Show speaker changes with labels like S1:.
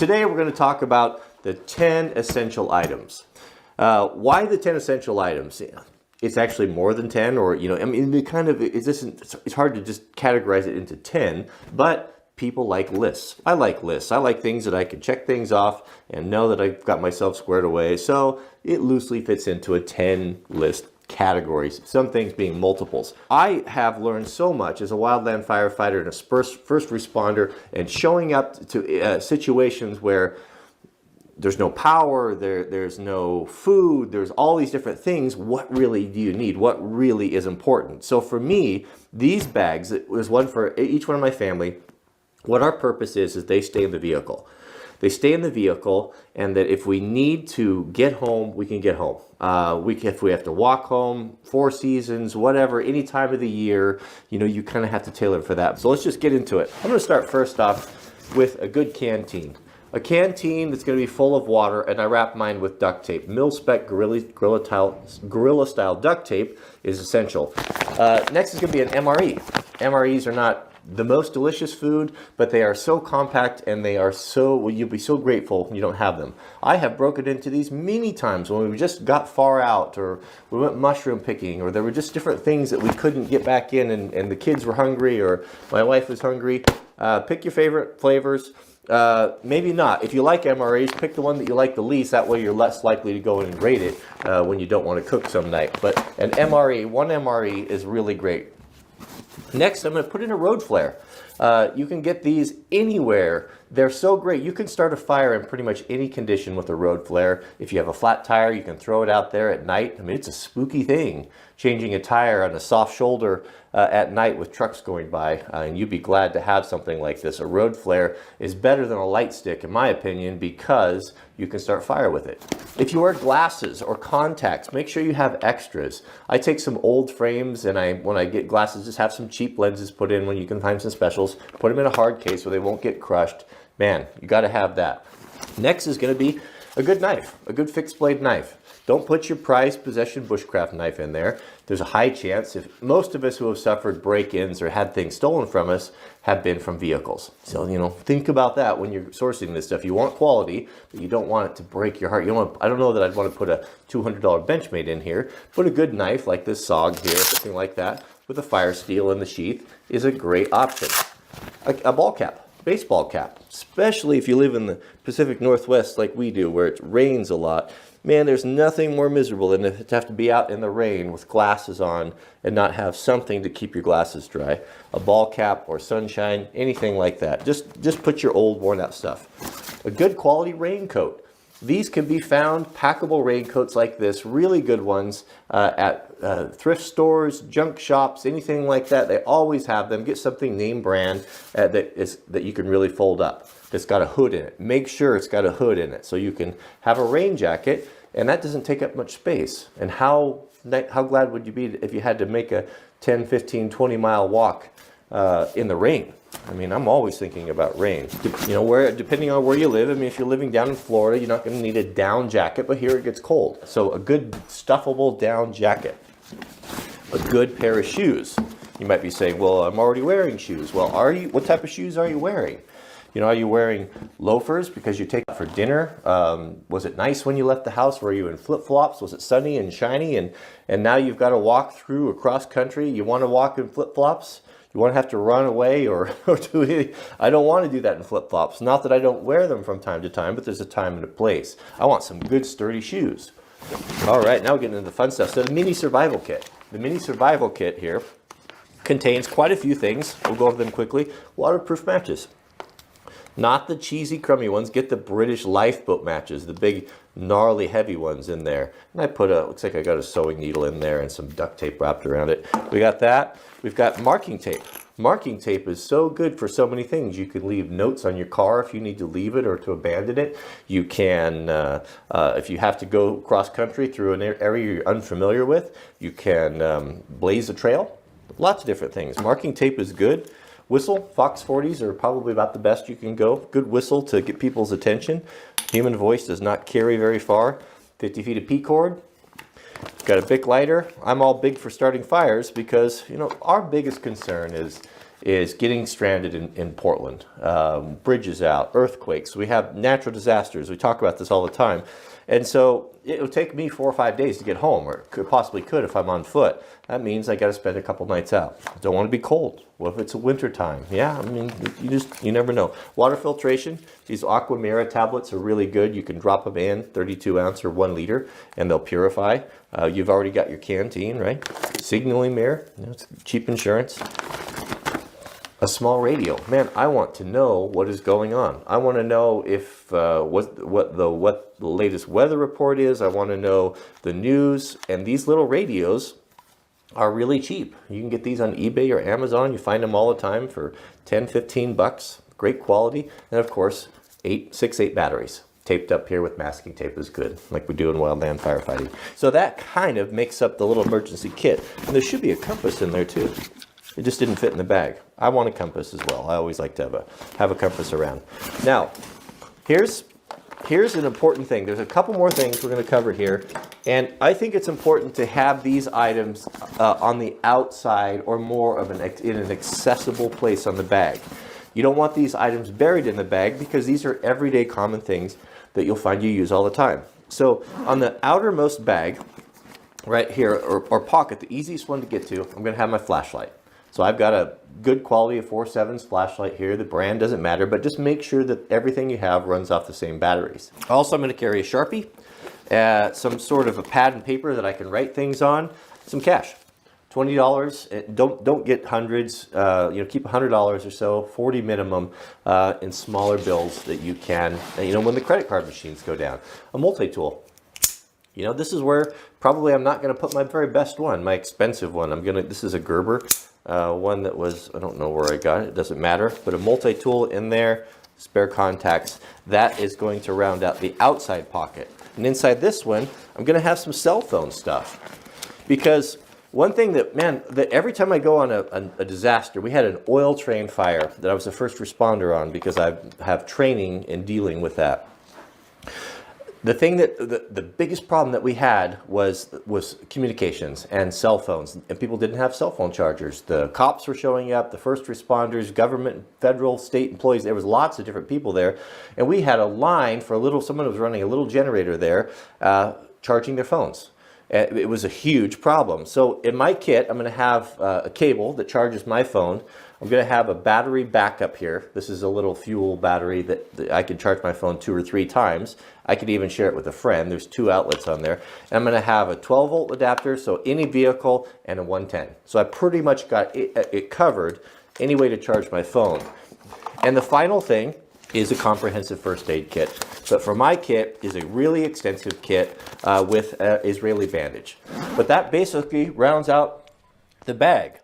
S1: Today we're going to talk about the 10 essential items. Why the 10 essential items? It's actually more than 10, or I mean, it's hard to just categorize it into 10, but people like lists. I like lists. I like things that I can check things off and know that I've got myself squared away. So it loosely fits into a 10 list categories, some things being multiples. I have learned so much as a wildland firefighter and a first responder, and showing up to situations where there's no power, there's no food, there's all these different things. What really do you need? What really is important? So for me, these bags, there's one for each one of my family. What our purpose is they stay in the vehicle. They stay in the vehicle, and that if we need to get home, we can get home. If we have to walk home, 4 seasons, whatever, any time of the year, you kind of have to tailor for that. So let's just get into it. I'm going to start first off with a good canteen. A canteen that's going to be full of water, and I wrap mine with duct tape. Mil-spec Gorilla style duct tape is essential. Next is going to be an MRE. MREs are not the most delicious food, but they are so compact, and they are you'll be so grateful you don't have them. I have broken into these many times when we just got far out, or we went mushroom picking, or there were just different things that we couldn't get back in, and the kids were hungry, or my wife was hungry. Pick your favorite flavors. Maybe not. If you like MREs, pick the one that you like the least. That way you're less likely to go in and rate it when you don't want to cook some night. But one MRE is really great. Next, I'm going to put in a road flare. You can get these anywhere. They're so great. You can start a fire in pretty much any condition with a road flare. If you have a flat tire, you can throw it out there at night. I mean, it's a spooky thing, changing a tire on a soft shoulder at night with trucks going by, and you'd be glad to have something like this. A road flare is better than a light stick, in my opinion, because you can start fire with it. If you wear glasses or contacts, make sure you have extras. I take some old frames, and when I get glasses, just have some cheap lenses put in when you can find some specials. Put them in a hard case where they won't get crushed. Man, you got to have that. Next is going to be a good knife, a good fixed blade knife. Don't put your prized possession bushcraft knife in there. There's a high chance, if most of us who have suffered break-ins or had things stolen from us have been from vehicles. So, think about that when you're sourcing this stuff. You want quality, but you don't want it to break your heart. I don't know that I'd want to put a $200 Benchmade in here. Put a good knife like this SOG here, something like that, with a fire steel in the sheath is a great option. A ball cap, baseball cap, especially if you live in the Pacific Northwest like we do, where it rains a lot. Man, there's nothing more miserable than to have to be out in the rain with glasses on and not have something to keep your glasses dry. A ball cap or sunshine, anything like that. Just put your old worn out stuff. A good quality raincoat. These can be found, packable raincoats like this, really good ones at thrift stores, junk shops, anything like that. They always have them. Get something name brand that you can really fold up. It's got a hood in it. Make sure it's got a hood in it so you can have a rain jacket, and that doesn't take up much space. And how glad would you be if you had to make a 10, 15, 20 mile walk in the rain? I mean, I'm always thinking about rain. Depending on where you live, I mean, if you're living down in Florida, you're not going to need a down jacket, but here it gets cold. So a good stuffable down jacket. A good pair of shoes. You might be saying, well, I'm already wearing shoes. Well, what type of shoes are you wearing? Are you wearing loafers because you take it for dinner? Was it nice when you left the house? Were you in flip-flops? Was it sunny and shiny? And now you've got to walk through across country. You want to walk in flip-flops? You want to have to run away or do anything? I don't want to do that in flip-flops. Not that I don't wear them from time to time, but there's a time and a place. I want some good sturdy shoes. All right, now we're getting into the fun stuff. So the mini survival kit. The mini survival kit here contains quite a few things. We'll go over them quickly. Waterproof matches. Not the cheesy, crummy ones. Get the British lifeboat matches, the big, gnarly, heavy ones in there. And I looks like I got a sewing needle in there and some duct tape wrapped around it. We got that. We've got marking tape. Marking tape is so good for so many things. You can leave notes on your car if you need to leave it or to abandon it. You can, if you have to go cross country through an area you're unfamiliar with, you can blaze a trail. Lots of different things. Marking tape is good. Whistle, Fox 40s are probably about the best you can go. Good whistle to get people's attention. Human voice does not carry very far. 50 feet of P-cord. Got a Bic lighter. I'm all big for starting fires because, our biggest concern is is getting stranded in Portland. Bridges out, earthquakes. We have natural disasters. We talk about this all the time. And so it'll take me 4 or 5 days to get home, or possibly could if I'm on foot. That means I got to spend a couple nights out. Don't want to be cold. What if it's a winter time? Yeah, I mean, you never know. Water filtration, these Aquamira tablets are really good. You can drop them in 32 ounce or 1 liter and they'll purify. You've already got your canteen, right? Signaling mirror, it's cheap insurance. A small radio. Man, I want to know what is going on. I want to know if what the latest weather report is. I want to know the news. And these little radios are really cheap. You can get these on eBay or Amazon. You find them all the time for 10, 15 bucks. Great quality. And of course, 6-8 batteries. Taped up here with masking tape is good, like we do in Wildland firefighting. So that kind of makes up the little emergency kit. And there should be a compass in there too. It just didn't fit in the bag. I want a compass as well. I always like to have a compass around. Now, here's an important thing. There's a couple more things we're going to cover here. And I think it's important to have these items on the outside or more of in an accessible place on the bag. You don't want these items buried in the bag because these are everyday common things that you'll find you use all the time. So on the outermost bag, right here, or pocket, the easiest one to get to, I'm going to have my flashlight. So I've got a good quality of 4.7 flashlight here. The brand doesn't matter, but just make sure that everything you have runs off the same batteries. Also, I'm going to carry a Sharpie, some sort of a pad and paper that I can write things on, some cash, $20. Don't get hundreds. Keep $100 or so, 40 minimum, in smaller bills that you can. When the credit card machines go down, a multi-tool. This is where probably I'm not going to put my very best one, my expensive one. This is a Gerber. One that was, I don't know where I got it, it doesn't matter, but a multi-tool in there, spare contacts. That is going to round out the outside pocket. And inside this one, I'm going to have some cell phone stuff. Because one thing that every time I go on a disaster, we had an oil train fire that I was the first responder on because I have training in dealing with that. The thing that the biggest problem that we had was communications and cell phones, and people didn't have cell phone chargers. The cops were showing up, the first responders, government, federal, state employees. There was lots of different people there, and we had a line for someone was running a little generator there, charging their phones. It was a huge problem. So in my kit, I'm going to have a cable that charges my phone. I'm going to have a battery backup here. This is a little fuel battery that I can charge my phone 2 or 3 times. I could even share it with a friend. There's 2 outlets on there. And I'm going to have a 12-volt adapter, so any vehicle, and a 110. So I pretty much got it covered, any way to charge my phone. And the final thing is a comprehensive first aid kit. But for my kit is a really extensive kit with Israeli bandage. But that basically rounds out the bag.